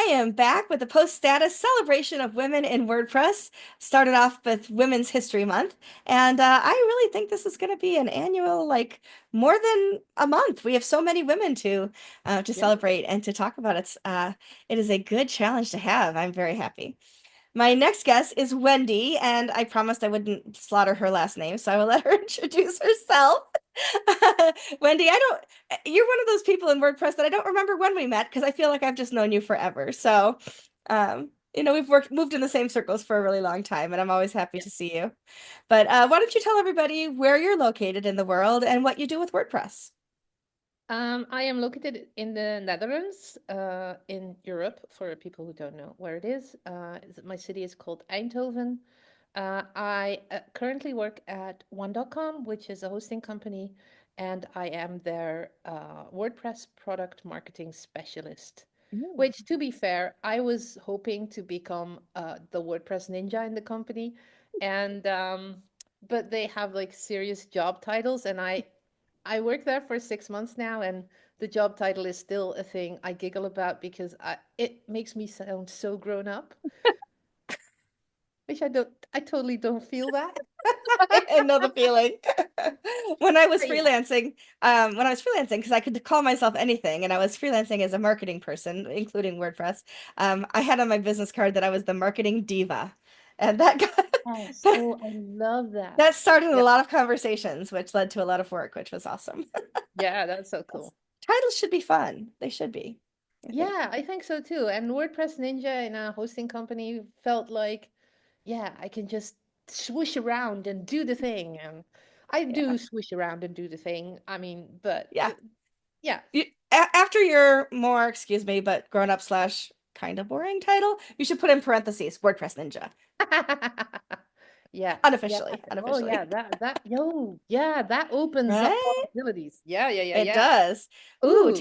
am back with a post-status celebration of women in WordPress. Started off with Women's History Month, and I really think this is going to be an annual, like more than a month. We have so many women to Yeah. celebrate and to talk about. It is a good challenge to have. I'm very happy. My next guest is Wendy, and I promised I wouldn't slaughter her last name, so I will let her introduce herself. Wendy, you're one of those people in WordPress that I don't remember when we met because I feel like I've just known you forever. So, we've moved in the same circles for a really long time, and I'm always happy Yeah. to see you. But why don't you tell everybody where you're located in the world and what you do with WordPress? I am located in the Netherlands, in Europe, for people who don't know where it is. My city is called Eindhoven. I currently work at one.com, which is a hosting company, and I am their WordPress product marketing specialist. Mm. Which, to be fair, I was hoping to become the WordPress ninja in the company, and but they have like serious job titles, and I work there for 6 months now, and the job title is still a thing I giggle about because it makes me sound so grown up, which I totally don't feel that. I know the feeling. But yeah. When I was freelancing, because I could call myself anything, and I was freelancing as a marketing person, including WordPress. I had on my business card that I was the marketing diva, and that got Yes. that, Oh, I love that. that started a Yeah. lot of conversations, which led to a lot of work, which was awesome. Yeah, that's so cool. Titles should be fun. They should be, I think. Yeah, I think so too. And WordPress Ninja in a hosting company felt like, yeah, I can just swoosh around and do the thing. And I Yeah, do swish around and do the thing. I mean, but yeah. yeah. After your more, excuse me, but grown up slash kind of boring title, you should put in parentheses WordPress Ninja. Yeah, yeah. Unofficially, Oh, yeah. unofficially. Yeah, that opens up Right? possibilities. Yeah, yeah, yeah, It yeah. does. Ooh, Ooh, let me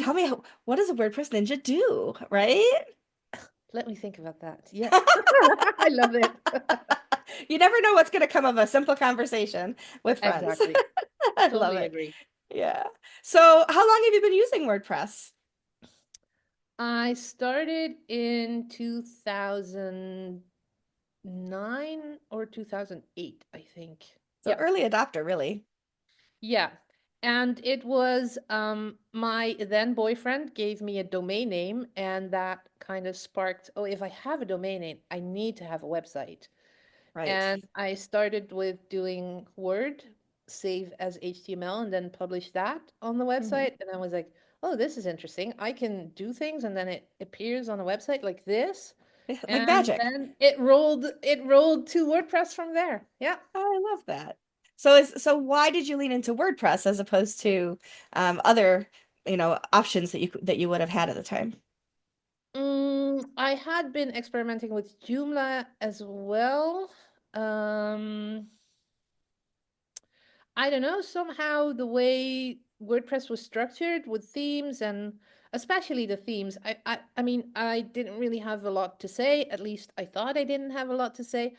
tell me, what does a WordPress Ninja do? Right? let me think about that. Yeah, I love it. You never know what's going to come of a simple conversation with friends. Exactly. I love Totally it. agree. Yeah. So, how long have you been using WordPress? I started in 2009 or 2008, I think. So, Yeah. early adopter, really. Yeah. And it was my then boyfriend gave me a domain name, and that kind of sparked, oh, if I have a domain name, I need to have a website. Right. And I started with doing Word, save as HTML, and then publish that on the Hmm. website. And I was like, oh, this is interesting. I can do things, and then it appears on a website like this. Like And magic. then it rolled to WordPress from there. Yeah. Oh, I love that. So why did you lean into WordPress as opposed to other, options that you would have had at the time? I had been experimenting with Joomla as well. Um, I don't know, somehow the way WordPress was structured with themes and especially the themes, I mean, I didn't really have a lot to say. At least I thought I didn't have a lot to say.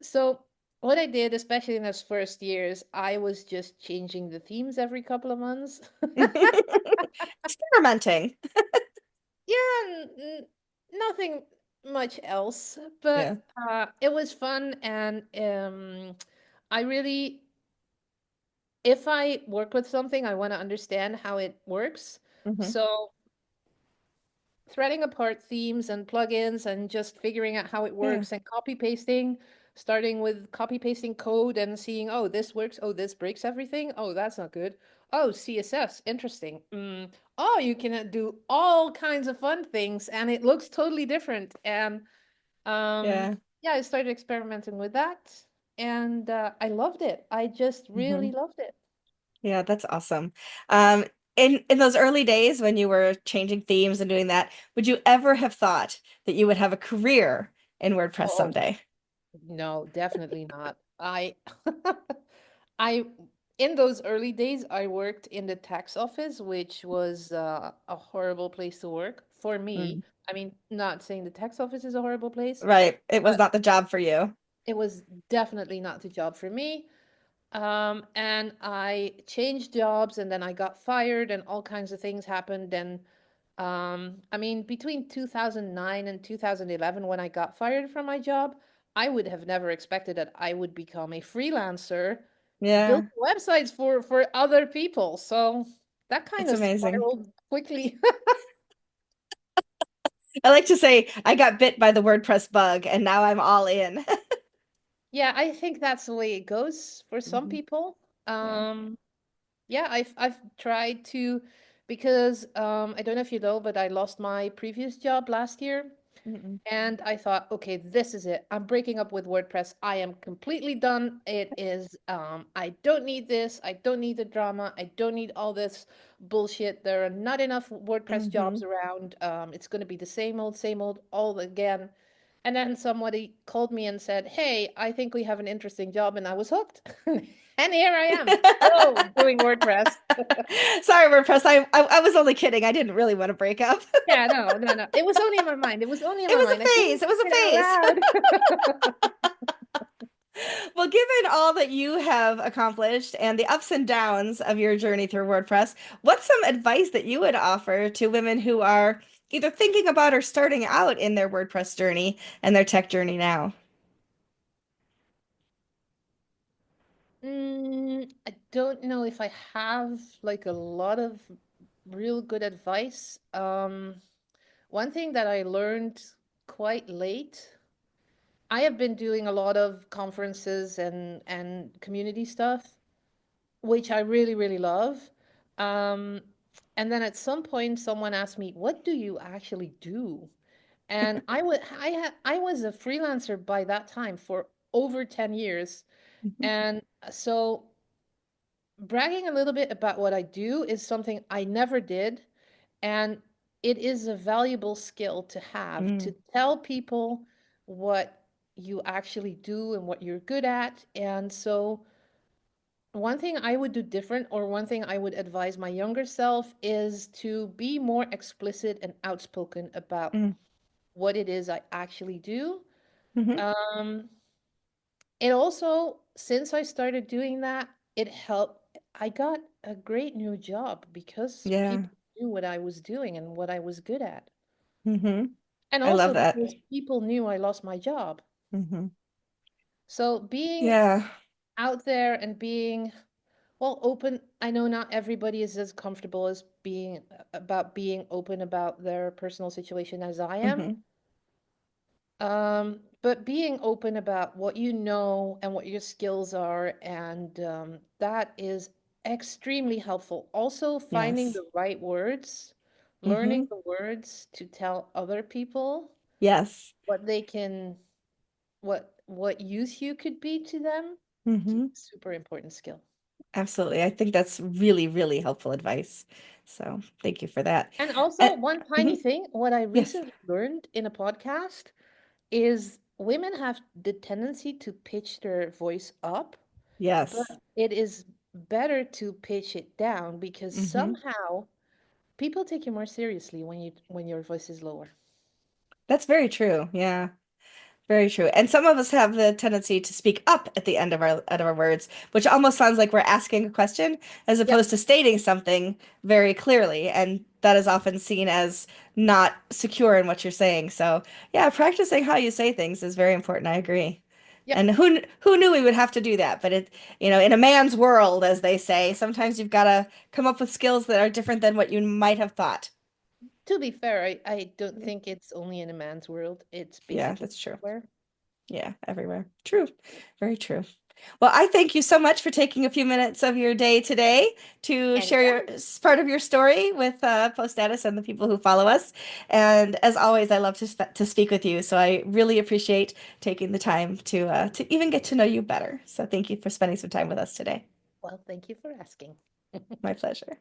So what I did, especially in those first years, I was just changing the themes every couple of months. Experimenting. Yeah, nothing much else, but Yeah. it was fun and I really if I work with something, I want to understand how it works. Hmm. So threading apart themes and plugins and just figuring out how it Yeah. works and copy pasting, starting with copy pasting code and seeing, oh, this works. Oh, this breaks everything. Oh, that's not good. Oh, CSS, interesting. Oh, you can do all kinds of fun things and it looks totally different. And Yeah. yeah, I started experimenting with that and I loved it. I just Hmm. really loved it. Yeah, that's awesome. Um, in those early days when you were changing themes and doing that, would you ever have thought that you would have a career in WordPress Oh, someday? no, definitely not. I, in those early days, I worked in the tax office, which was a horrible place to work for me. Mm. I mean, not saying the tax office is a horrible place, Right. It was but not the job for you. it was definitely not the job for me. And I changed jobs, and then I got fired, and all kinds of things happened. And I mean, between 2009 and 2011, when I got fired from my job, I would have never expected that I would become a freelancer Yeah, building websites for other people. So that kind it's of amazing. spiraled quickly. I like to say I got bit by the WordPress bug and now I'm all in. Yeah, I think that's the way it goes for some Hmm. people. Yeah. Um, yeah, I've tried to because I don't know if you know, but I lost my previous job last year. Mm-mm. And I thought, okay, this is it. I'm breaking up with WordPress. I am completely done. It is, I don't need this. I don't need the drama. I don't need all this bullshit. There are not enough WordPress Hmm. jobs around. It's going to be the same old, all again. And then somebody called me and said, hey, I think we have an interesting job. And I was hooked. And here I am, still doing WordPress. Sorry, WordPress. I was only kidding. I didn't really want to break up. Yeah, no, no, no. It was only in my mind. It was only in It my was mind. I a phase. couldn't It was say it out a phase. loud. Well, given all that you have accomplished and the ups and downs of your journey through WordPress, what's some advice that you would offer to women who are either thinking about or starting out in their WordPress journey and their tech journey now? I don't know if I have like a lot of real good advice. One thing that I learned quite late, I have been doing a lot of conferences and community stuff, which I really, really love. Um, and then at some point, someone asked me, "What do you actually do?" And I was a freelancer by that time for over 10 years. Mhm. And so bragging a little bit about what I do is something I never did, and it is a valuable skill to have to Mm, tell people what you actually do and what you're good at. And so, one thing I would do different, or one thing I would advise my younger self, is to be more explicit and outspoken about mm, what it is I actually do. mhm. Um, It also, since I started doing that, it helped. I got a great new job because Yeah. people knew what I was doing and what I was good at. Hmm. And I love also that. because people knew I lost my job. Hmm. So being Yeah. out there and being, well, open, I know not everybody is as comfortable as being open about their personal situation as I am. Hmm. But being open about what you know and what your skills are, and that is extremely helpful. Also, finding Yes. the right words, learning Hmm. the words to tell other people Yes. what they can, what use you could be to them. Hmm. Super important skill. Absolutely. I think that's really, really helpful advice. So thank you for that. And also, And, one tiny mhm. thing, what I Yes. recently learned in a podcast is women have the tendency to pitch their voice up. But Yes. it is better to pitch it down because Hmm. somehow people take you more seriously when your voice is lower. That's very true. Yeah. Very true. And some of us have the tendency to speak up at the end of our words, which almost sounds like we're asking a question as Yep. opposed to stating something very clearly. And that is often seen as not secure in what you're saying. So, yeah, practicing how you say things is very important. I agree. Yep. And who knew we would have to do that? But in a man's world, as they say, sometimes you've got to come up with skills that are different than what you might have thought. To be fair, I don't think it's only in a man's world. It's Yeah, basically that's true. everywhere. Yeah, everywhere. True. Very true. Well, I thank you so much for taking a few minutes of your day today to share Anytime. part of your story with Post Status and the people who follow us. And as always, I love to speak with you. So I really appreciate taking the time to even get to know you better. So thank you for spending some time with us today. Well, thank you for asking. My pleasure.